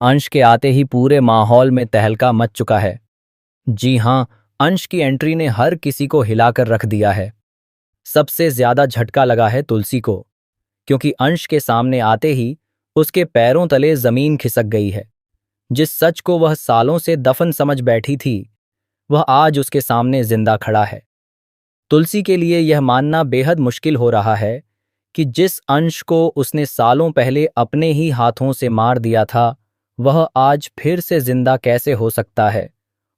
अंश के आते ही पूरे माहौल में तहलका मच चुका है। जी हाँ, अंश की एंट्री ने हर किसी को हिलाकर रख दिया है। सबसे ज्यादा झटका लगा है तुलसी को, क्योंकि अंश के सामने आते ही उसके पैरों तले जमीन खिसक गई है। जिस सच को वह सालों से दफन समझ बैठी थी, वह आज उसके सामने जिंदा खड़ा है। तुलसी के लिए यह मानना बेहद मुश्किल हो रहा है कि जिस अंश को उसने सालों पहले अपने ही हाथों से मार दिया था, वह आज फिर से जिंदा कैसे हो सकता है।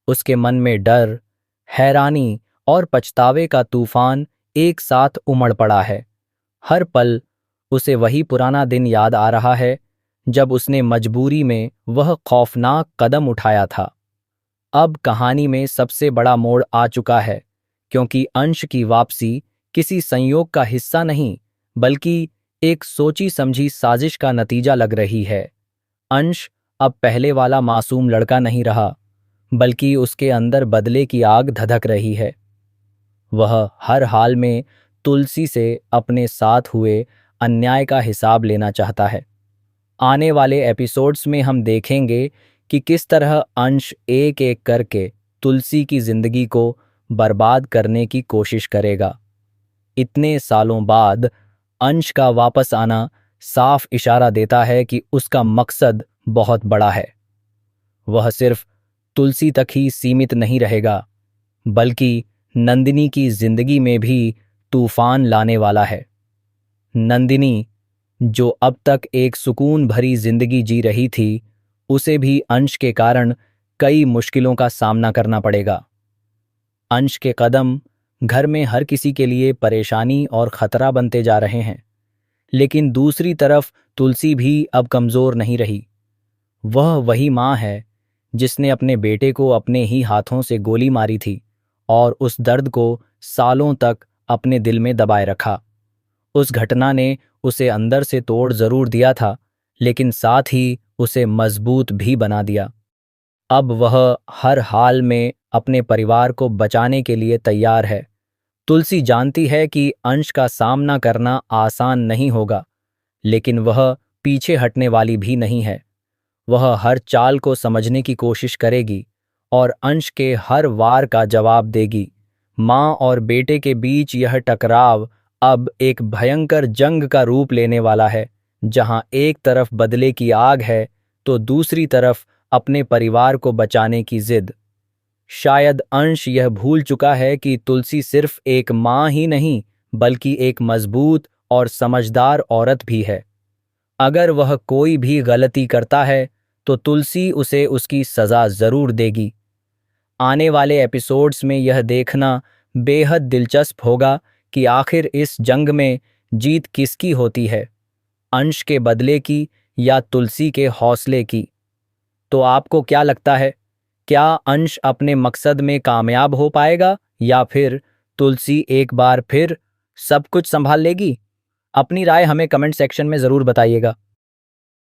उसके मन में डर, हैरानी और पछतावे का तूफान एक साथ उमड़ पड़ा है। हर पल उसे वही पुराना दिन याद आ रहा है, जब उसने मजबूरी में वह खौफनाक कदम उठाया था। अब कहानी में सबसे बड़ा मोड़ आ चुका है, क्योंकि अंश की वापसी किसी संयोग का हिस्सा नहीं, बल्कि एक सोची समझी साजिश का नतीजा लग रही है। अंश अब पहले वाला मासूम लड़का नहीं रहा, बल्कि उसके अंदर बदले की आग धधक रही है। वह हर हाल में तुलसी से अपने साथ हुए अन्याय का हिसाब लेना चाहता है। आने वाले एपिसोड्स में हम देखेंगे कि किस तरह अंश एक एक करके तुलसी की जिंदगी को बर्बाद करने की कोशिश करेगा। इतने सालों बाद अंश का वापस आना साफ इशारा देता है कि उसका मकसद बहुत बड़ा है। वह सिर्फ तुलसी तक ही सीमित नहीं रहेगा, बल्कि नंदिनी की जिंदगी में भी तूफान लाने वाला है। नंदिनी, जो अब तक एक सुकून भरी जिंदगी जी रही थी, उसे भी अंश के कारण कई मुश्किलों का सामना करना पड़ेगा। अंश के कदम घर में हर किसी के लिए परेशानी और खतरा बनते जा रहे हैं, लेकिन दूसरी तरफ तुलसी भी अब कमजोर नहीं रही। वह वही माँ है जिसने अपने बेटे को अपने ही हाथों से गोली मारी थी और उस दर्द को सालों तक अपने दिल में दबाए रखा। उस घटना ने उसे अंदर से तोड़ जरूर दिया था, लेकिन साथ ही उसे मजबूत भी बना दिया। अब वह हर हाल में अपने परिवार को बचाने के लिए तैयार है। तुलसी जानती है कि अंश का सामना करना आसान नहीं होगा, लेकिन वह पीछे हटने वाली भी नहीं है। वह हर चाल को समझने की कोशिश करेगी और अंश के हर वार का जवाब देगी। माँ और बेटे के बीच यह टकराव अब एक भयंकर जंग का रूप लेने वाला है, जहां एक तरफ बदले की आग है तो दूसरी तरफ अपने परिवार को बचाने की जिद। शायद अंश यह भूल चुका है कि तुलसी सिर्फ एक माँ ही नहीं, बल्कि एक मजबूत और समझदार औरत भी है। अगर वह कोई भी गलती करता है, तो तुलसी उसे उसकी सजा जरूर देगी। आने वाले एपिसोड्स में यह देखना बेहद दिलचस्प होगा कि आखिर इस जंग में जीत किसकी होती है, अंश के बदले की या तुलसी के हौसले की। तो आपको क्या लगता है, क्या अंश अपने मकसद में कामयाब हो पाएगा या फिर तुलसी एक बार फिर सब कुछ संभाल लेगी? अपनी राय हमें कमेंट सेक्शन में ज़रूर बताइएगा।